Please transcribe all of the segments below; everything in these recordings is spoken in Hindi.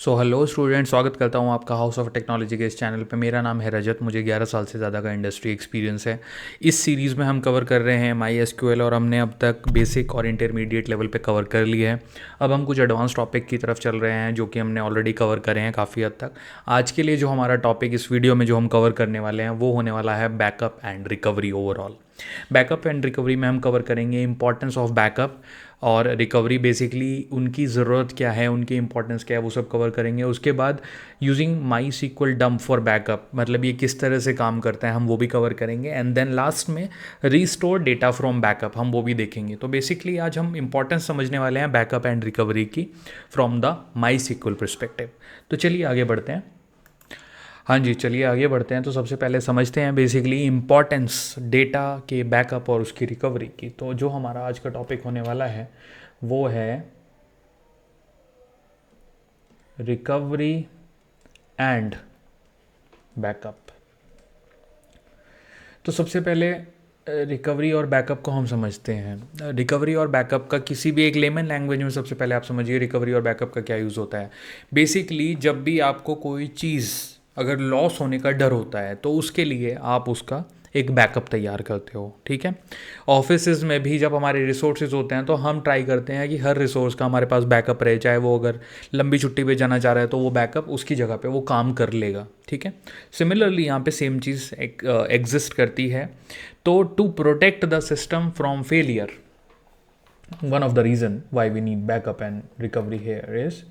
सो हेलो स्टूडेंट, स्वागत करता हूँ आपका हाउस ऑफ टेक्नोलॉजी के इस चैनल पे। मेरा नाम है रजत, मुझे 11 साल से ज़्यादा का इंडस्ट्री एक्सपीरियंस है। इस सीरीज़ में हम कवर कर रहे हैं माई एसक्यूएल और हमने अब तक बेसिक और इंटरमीडिएट लेवल पे कवर कर लिया है। अब हम कुछ एडवांस टॉपिक की तरफ चल रहे हैं जो कि हमने ऑलरेडी कवर करे हैं काफ़ी हद तक। आज के लिए जो हमारा टॉपिक इस वीडियो में जो हम कवर करने वाले हैं वो होने वाला है backup and recovery overall. Backup and recovery में हम कवर करेंगे इंपॉर्टेंस ऑफ बैकअप और रिकवरी, बेसिकली उनकी ज़रूरत क्या है, उनकी इंपॉर्टेंस क्या है, वो सब कवर करेंगे। उसके बाद using MySQL dump for backup, मतलब ये किस तरह से काम करता है, हम वो भी कवर करेंगे। एंड देन लास्ट में रीस्टोर डेटा फ्रॉम बैकअप, हम वो भी देखेंगे। तो बेसिकली आज हम इंपॉर्टेंस समझने वाले हैं बैकअप एंड रिकवरी की from the MySQL perspective. तो चलिए आगे बढ़ते हैं। हाँ जी, चलिए आगे बढ़ते हैं। तो सबसे पहले समझते हैं बेसिकली इम्पॉर्टेंस डेटा के बैकअप और उसकी रिकवरी की। तो जो हमारा आज का टॉपिक होने वाला है वो है रिकवरी एंड बैकअप। तो सबसे पहले रिकवरी और बैकअप को हम समझते हैं। रिकवरी और बैकअप का किसी भी एक लेमन लैंग्वेज में सबसे पहले आप समझिए रिकवरी और बैकअप का क्या यूज़ होता है। बेसिकली जब भी आपको कोई चीज़ अगर लॉस होने का डर होता है तो उसके लिए आप उसका एक बैकअप तैयार करते हो, ठीक है। ऑफिसेज में भी जब हमारे रिसोर्सेज होते हैं तो हम ट्राई करते हैं कि हर रिसोर्स का हमारे पास बैकअप रहे, चाहे वो अगर लंबी छुट्टी पे जाना चाह रहा है तो वो बैकअप उसकी जगह पे वो काम कर लेगा, ठीक है। सिमिलरली यहाँ पे सेम चीज़ एग्जिस्ट करती है। तो to protect the system from failure, one of the reason why we need backup and recovery here is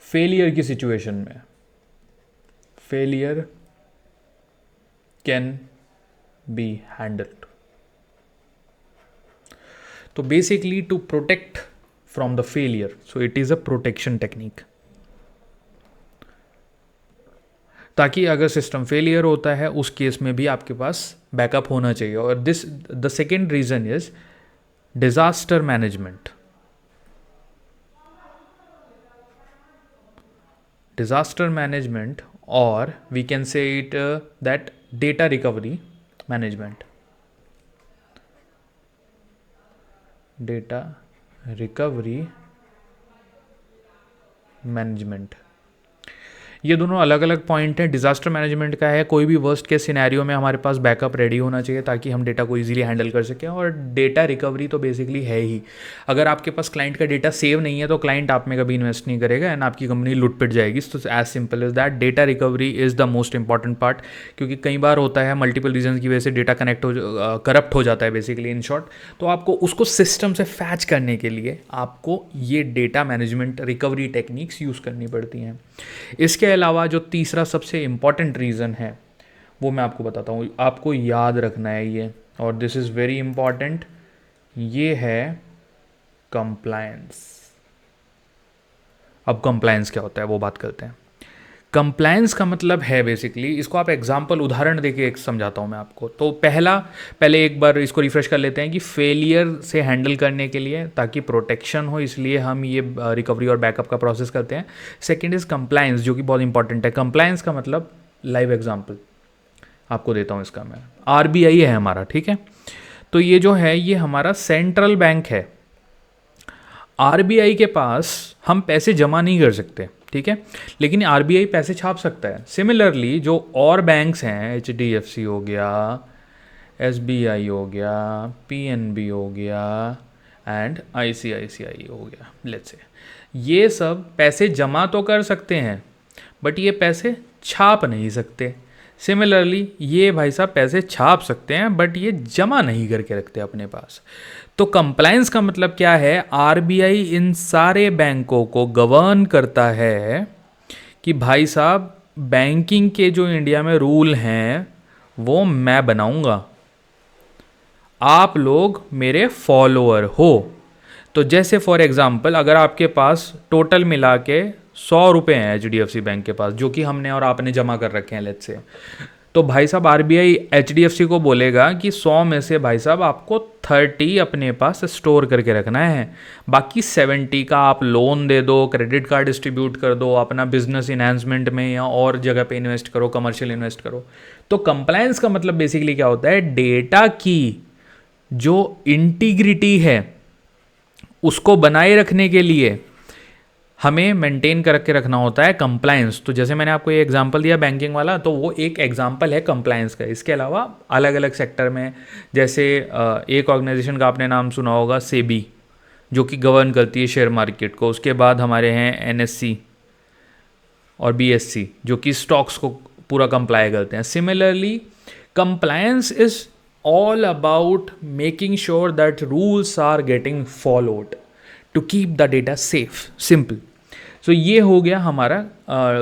failure की सिचुएशन में फेलियर कैन बी हैंडल्ड। तो basically to protect from the failure, so it is a protection technique, ताकि अगर सिस्टम फेलियर होता है उस केस में भी आपके पास बैकअप होना चाहिए। और this the second reason is disaster management. Disaster management, or we can say it that data recovery management. Data recovery management, ये दोनों अलग अलग पॉइंट हैं। डिजास्टर मैनेजमेंट का है कोई भी वर्स्ट के सिनेरियो में हमारे पास बैकअप रेडी होना चाहिए ताकि हम डेटा को इजीली हैंडल कर सकें। और डेटा रिकवरी तो बेसिकली है ही, अगर आपके पास क्लाइंट का डेटा सेव नहीं है तो क्लाइंट आप में कभी इन्वेस्ट नहीं करेगा एंड आपकी कंपनी लुट पिट जाएगी। तो as simple as that data recovery is the most important part, क्योंकि कई बार होता है मल्टीपल रीजन की वजह से डेटा करप्ट हो जाता है बेसिकली, इन शॉर्ट। तो आपको उसको सिस्टम से फैच करने के लिए आपको ये data management recovery techniques use करनी पड़ती हैं। इसके अलावा जो तीसरा सबसे इम्पॉर्टेंट रीज़न है वो मैं आपको बताता हूँ, आपको याद रखना है ये, और दिस इज़ वेरी इंपॉर्टेंट, ये है कंप्लायंस। अब कंप्लायंस क्या होता है वो बात करते हैं। कंप्लायंस का मतलब है बेसिकली, इसको आप एग्जांपल उदाहरण देके एक समझाता हूँ मैं आपको। तो पहले एक बार इसको रिफ्रेश कर लेते हैं कि फेलियर से हैंडल करने के लिए, ताकि प्रोटेक्शन हो, इसलिए हम ये रिकवरी और बैकअप का प्रोसेस करते हैं। सेकंड इज़ कंप्लायंस, जो कि बहुत इंपॉर्टेंट है। कंप्लायंस का मतलब लाइव एग्जाम्पल आपको देता हूँ इसका मैं। RBI है हमारा, ठीक है। तो ये जो है ये हमारा सेंट्रल बैंक है। RBI के पास हम पैसे जमा नहीं कर सकते, ठीक है, लेकिन RBI पैसे छाप सकता है। सिमिलरली जो और बैंक्स हैं, HDFC हो गया, SBI हो गया, PNB हो गया एंड ICICI हो गया, लेट्स से, ये सब पैसे जमा तो कर सकते हैं बट ये पैसे छाप नहीं सकते। सिमिलरली ये भाई साहब पैसे छाप सकते हैं बट ये जमा नहीं करके रखते अपने पास। तो कंप्लायंस का मतलब क्या है, RBI इन सारे बैंकों को गवर्न करता है कि भाई साहब बैंकिंग के जो इंडिया में रूल हैं वो मैं बनाऊंगा, आप लोग मेरे फॉलोअर हो। तो जैसे फॉर एग्जांपल अगर आपके पास टोटल मिला के 100 रुपये हैं HDFC बैंक के पास, जो कि हमने और आपने जमा कर रखे हैं लेट्स से, तो भाई साहब RBI HDFC को बोलेगा कि 100 में से भाई साहब आपको 30 अपने पास स्टोर करके रखना है, बाकी 70 का आप लोन दे दो, क्रेडिट कार्ड डिस्ट्रीब्यूट कर दो, अपना बिजनेस इन्हांसमेंट में या और जगह पे इन्वेस्ट करो, कमर्शियल इन्वेस्ट करो। तो कंप्लायंस का मतलब बेसिकली क्या होता है, डेटा की जो इंटीग्रिटी है उसको बनाए रखने के लिए हमें मेंटेन करके रखना होता है कंप्लायंस। तो जैसे मैंने आपको ये एग्जांपल दिया बैंकिंग वाला, तो वो एक एग्जांपल है कंप्लायंस का। इसके अलावा अलग अलग सेक्टर में, जैसे एक ऑर्गेनाइजेशन का आपने नाम सुना होगा, सेबी, जो कि गवर्न करती है शेयर मार्केट को। उसके बाद हमारे हैं एनएससी और बीएससी, जो कि स्टॉक्स को पूरा कंप्लाई करते हैं। Similarly compliance is all about making sure that rules are getting followed to keep the data safe, simple. So ये हो गया हमारा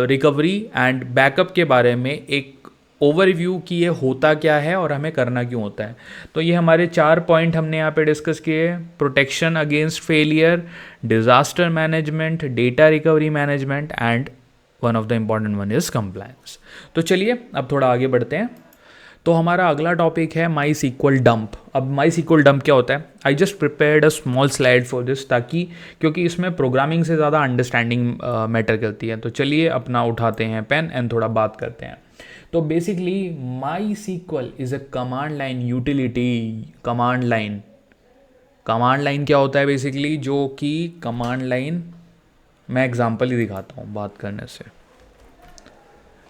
रिकवरी एंड बैकअप के बारे में एक ओवरव्यू कि ये होता क्या है और हमें करना क्यों होता है। तो ये हमारे 4 पॉइंट हमने यहाँ पे डिस्कस किए: protection against failure, disaster management, data recovery management and one of the important one is compliance. तो चलिए अब थोड़ा आगे बढ़ते हैं। तो हमारा अगला टॉपिक है माई सीक्वल डंप। अब माई सीक्वल डंप क्या होता है? I just prepared a small slide for this, ताकि क्योंकि इसमें प्रोग्रामिंग से ज़्यादा अंडरस्टैंडिंग मैटर करती है। तो चलिए अपना उठाते हैं पेन एंड थोड़ा बात करते हैं। तो basically MySQL is a command line utility. Command line क्या होता है बेसिकली? जो कि कमांड लाइन, मैं एग्जांपल ही दिखाता हूँ बात करने से।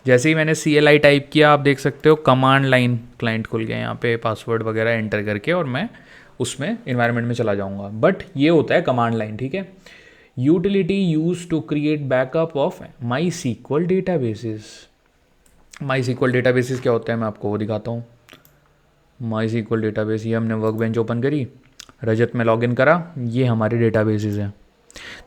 जैसे ही मैंने CLI टाइप किया, आप देख सकते हो कमांड लाइन क्लाइंट खुल गया यहाँ पे, पासवर्ड वगैरह एंटर करके, और मैं उसमें इन्वायरमेंट में चला जाऊँगा। बट ये होता है कमांड लाइन, ठीक है। Utility use to create backup of MySQL databases. MySQL databases क्या होता है मैं आपको वो दिखाता हूँ। माई सीक्वल डेटाबेस, ये हमने वर्क बेंच ओपन करी, रजत में लॉगिन करा, ये हमारे डेटाबेसेस हैं।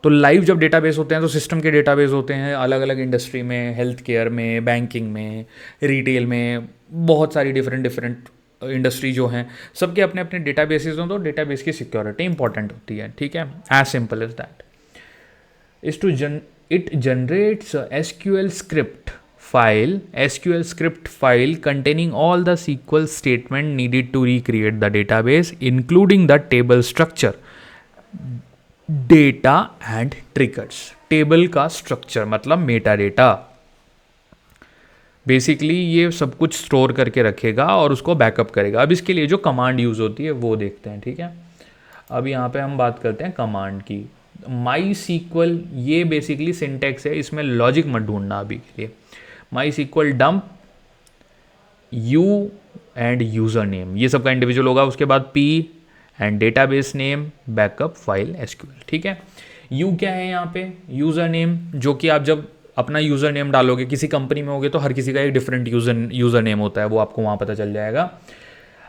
तो लाइव जब डेटाबेस होते हैं तो सिस्टम के डेटाबेस होते हैं अलग अलग इंडस्ट्री में, हेल्थ केयर में, बैंकिंग में, रिटेल में, बहुत सारी डिफरेंट इंडस्ट्री जो हैं, सबके अपने अपने डेटाबेसेस हों। तो डेटाबेस की सिक्योरिटी इंपॉर्टेंट होती है, ठीक है। As simple as that. It generates SQL script file containing all the SQL statement needed to recreate the database, including the table structure, data and triggers. Table का स्ट्रक्चर मतलब मेटा डेटा। बेसिकली ये सब कुछ स्टोर करके रखेगा और उसको बैकअप करेगा। अब इसके लिए जो कमांड यूज़ होती है वो देखते हैं, ठीक है। अब यहाँ पे हम बात करते हैं कमांड की। माई सीक्वल, ये बेसिकली सिंटेक्स है, इसमें लॉजिक मत ढूंढना अभी के लिए। MySQL dump U and user name, ये सबका इंडिविजुअल होगा। उसके बाद P and database name, backup file SQL, ठीक है। यू क्या है यहाँ पे? यूज़र नेम, जो कि आप जब अपना यूज़र नेम डालोगे, किसी कंपनी में होगे तो हर किसी का एक डिफरेंट यूज़र नेम होता है, वो आपको वहाँ पता चल जाएगा।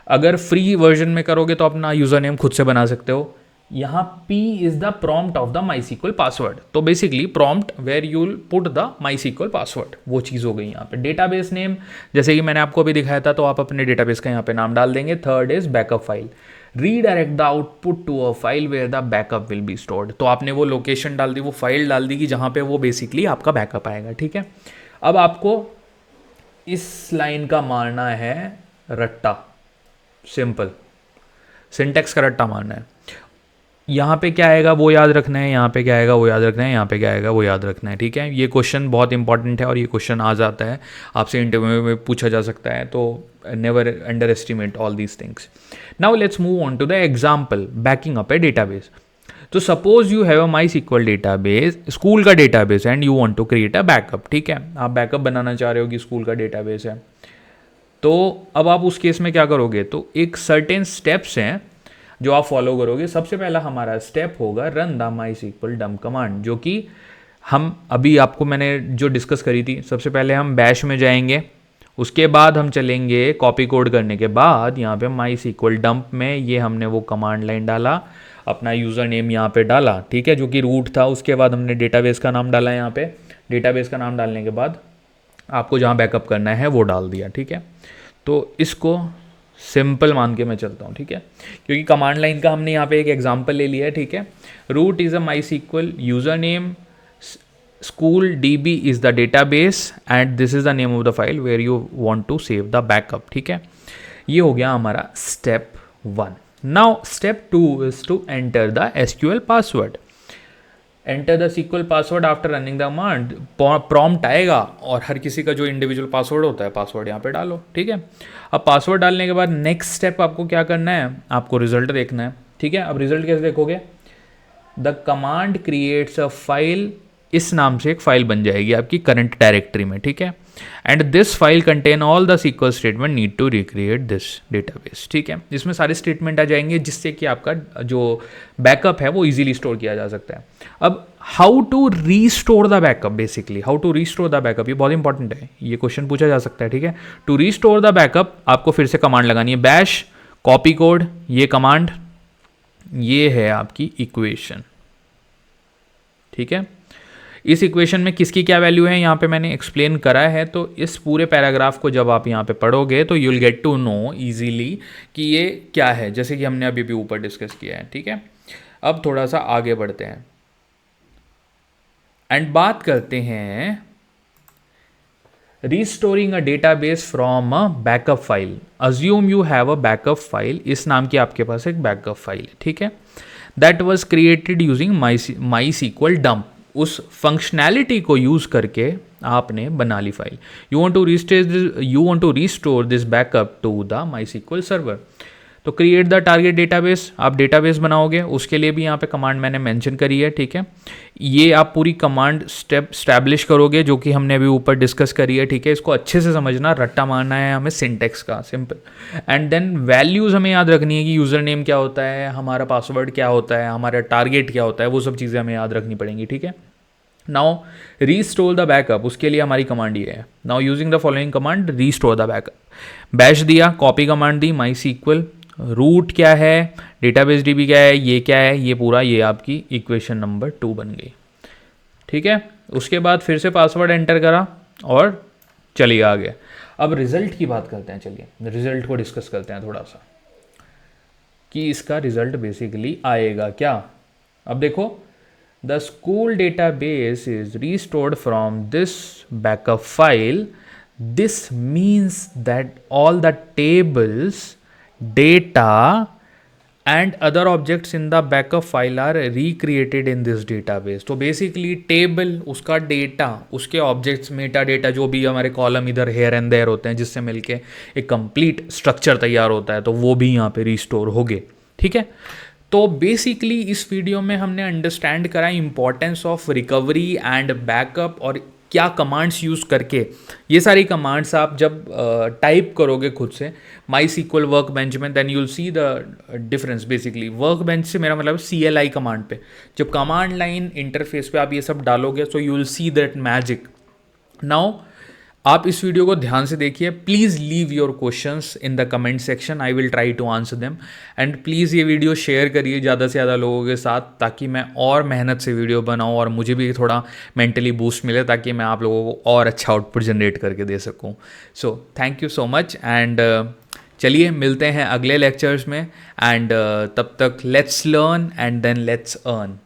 अगर फ्री वर्जन में करोगे तो अपना यूज़र नेम खुद से बना सकते हो। यहाँ P is the prompt of the MySQL password. तो basically prompt where you will put the MySQL password, वो चीज़ हो गई यहाँ पे। डेटाबेस नेम, जैसे कि मैंने आपको अभी दिखाया था, तो आप अपने डेटाबेस का यहाँ पे नाम डाल देंगे। Third is backup file. Redirect the output to a file where the backup will be stored. तो आपने वो लोकेशन डाल दी, वो फाइल डाल दी कि जहाँ पे वो बेसिकली आपका बैकअप आएगा, ठीक है। अब आपको इस लाइन का मारना है रट्टा, सिंपल सिंटेक्स का रट्टा मारना है। यहाँ पे क्या आएगा वो याद रखना है, यहाँ पे क्या आएगा वो याद रखना है, यहाँ पे क्या आएगा वो याद रखना है, ठीक है। ये क्वेश्चन बहुत इंपॉर्टेंट है और ये क्वेश्चन आ जाता है, आपसे इंटरव्यू में पूछा जा सकता है। तो never underestimate all these things. Now let's move on to the example, backing up a database. तो suppose you have a MySQL database, school का database, and you want to create a backup, ठीक है। आप बैकअप बनाना चाह रहे हो कि स्कूल का डेटाबेस है। तो अब आप उस केस में क्या करोगे? तो एक सर्टेन स्टेप्स हैं जो आप फॉलो करोगे। सबसे पहला हमारा स्टेप होगा run the MySQL dump command, जो कि हम अभी आपको मैंने जो डिस्कस करी थी। सबसे पहले हम बैश में जाएंगे, उसके बाद हम चलेंगे कॉपी कोड करने के बाद यहाँ पे MySQL डंप में ये हमने वो कमांड लाइन डाला, अपना यूज़र नेम यहाँ पे डाला, ठीक है, जो कि रूट था। उसके बाद हमने डेटाबेस का नाम डाला यहाँ पे। डेटाबेस का नाम डालने के बाद आपको जहाँ बैकअप करना है वो डाल दिया, ठीक है। तो इसको सिंपल मान के मैं चलता हूँ, ठीक है, क्योंकि कमांड लाइन का हमने यहाँ पे एक एग्जांपल ले लिया है, ठीक है। Root is a MySQL, user name school db is the database and this is the name of the file where you want to save the backup, ठीक है। ये हो गया हमारा step 1। Now step 2 is to enter the SQL password. Enter the SQL password after running the command. Prompt आएगा और हर किसी का जो इंडिविजुअल पासवर्ड होता है, पासवर्ड यहाँ पे डालो, ठीक है। अब पासवर्ड डालने के बाद नेक्स्ट स्टेप आपको क्या करना है? आपको रिजल्ट देखना है, ठीक है। अब रिजल्ट कैसे देखोगे? The command creates a file इस नाम से एक फाइल बन जाएगी आपकी करंट डायरेक्टरी में, ठीक है। And this file contain all the SQL statement need to recreate this database, ठीक है। इसमें सारे स्टेटमेंट आ जाएंगे जिससे कि आपका जो बैकअप है वो इजीली स्टोर किया जा सकता है। अब how to restore the backup, basically how to restore the backup, ये बहुत इंपॉर्टेंट है, ये क्वेश्चन पूछा जा सकता है, ठीक है। टू रीस्टोर द बैकअप आपको फिर से कमांड लगानी है, बैश कॉपी कोड, ये कमांड, ये है आपकी इक्वेशन, ठीक है। इस इक्वेशन में किसकी क्या वैल्यू है यहाँ पे मैंने एक्सप्लेन करा है, तो इस पूरे पैराग्राफ को जब आप यहाँ पे पढ़ोगे तो you will get to know easily कि ये क्या है, जैसे कि हमने अभी भी ऊपर डिस्कस किया है, ठीक है। अब थोड़ा सा आगे बढ़ते हैं एंड बात करते हैं restoring a database from a backup file. Assume you have a backup file, इस नाम की आपके पास एक बैकअप फाइल है, ठीक है। That was created using MySQL dump, उस फंक्शनैलिटी को यूज करके आपने बना ली file. You want to restore this backup to the MySQL server. तो क्रिएट द टारगेट डेटाबेस, आप डेटाबेस बनाओगे, उसके लिए भी यहाँ पे कमांड मैंने मेंशन करी है, ठीक है। ये आप पूरी कमांड स्टेप स्टैब्लिश करोगे जो कि हमने अभी ऊपर डिस्कस करी है, ठीक है। इसको अच्छे से समझना, रट्टा मारना है हमें सिंटेक्स का, सिंपल। एंड देन वैल्यूज़ हमें याद रखनी है कि यूज़र नेम क्या होता है, हमारा पासवर्ड क्या होता है, हमारा टारगेट क्या होता है, वो सब चीज़ें हमें याद रखनी पड़ेंगी, ठीक है। नाउ रीस्टोर द बैकअप, उसके लिए हमारी कमांड ये है, now using the following command restore the backup. Bash दिया, कॉपी कमांड दी, माई सीक्वल, रूट क्या है, डेटाबेस डीबी क्या है, ये क्या है, ये पूरा, ये आपकी इक्वेशन नंबर 2 बन गई, ठीक है। उसके बाद फिर से पासवर्ड एंटर करा और चलिए आगे। अब रिजल्ट की बात करते हैं, चलिए रिजल्ट को डिस्कस करते हैं थोड़ा सा कि इसका रिजल्ट बेसिकली आएगा क्या। अब देखो, the school database is restored from this backup file, this means that all the tables, data and other objects in the backup file are recreated in this database। तो बेसिकली टेबल, उसका डेटा, उसके ऑब्जेक्ट्स, मेटा डेटा, जो भी हमारे कॉलम इधर हेयर एंड देयर होते हैं जिससे मिलके एक कंप्लीट स्ट्रक्चर तैयार होता है, तो वो भी यहाँ पे रिस्टोर हो गए, ठीक है। तो बेसिकली इस वीडियो में हमने अंडरस्टैंड करा importance of recovery and backup, और क्या कमांड्स यूज़ करके ये सारी कमांड्स आप जब टाइप करोगे खुद से माई सीक्वल वर्क बेंच में, then you'll see the difference. Basically workbench से मेरा मतलब CLI कमांड पे, जब कमांड लाइन इंटरफेस पे आप ये सब डालोगे so you will see that magic. Now आप इस वीडियो को ध्यान से देखिए, please leave your questions in the comment section, I will try to answer them. And please ये वीडियो शेयर करिए ज़्यादा से ज़्यादा लोगों के साथ, ताकि मैं और मेहनत से वीडियो बनाऊं और मुझे भी थोड़ा मेंटली बूस्ट मिले, ताकि मैं आप लोगों को और अच्छा आउटपुट जनरेट करके दे सकूं। So thank you so much and चलिए मिलते हैं अगले लेक्चर्स में, एंड तब तक let's learn and then let's earn.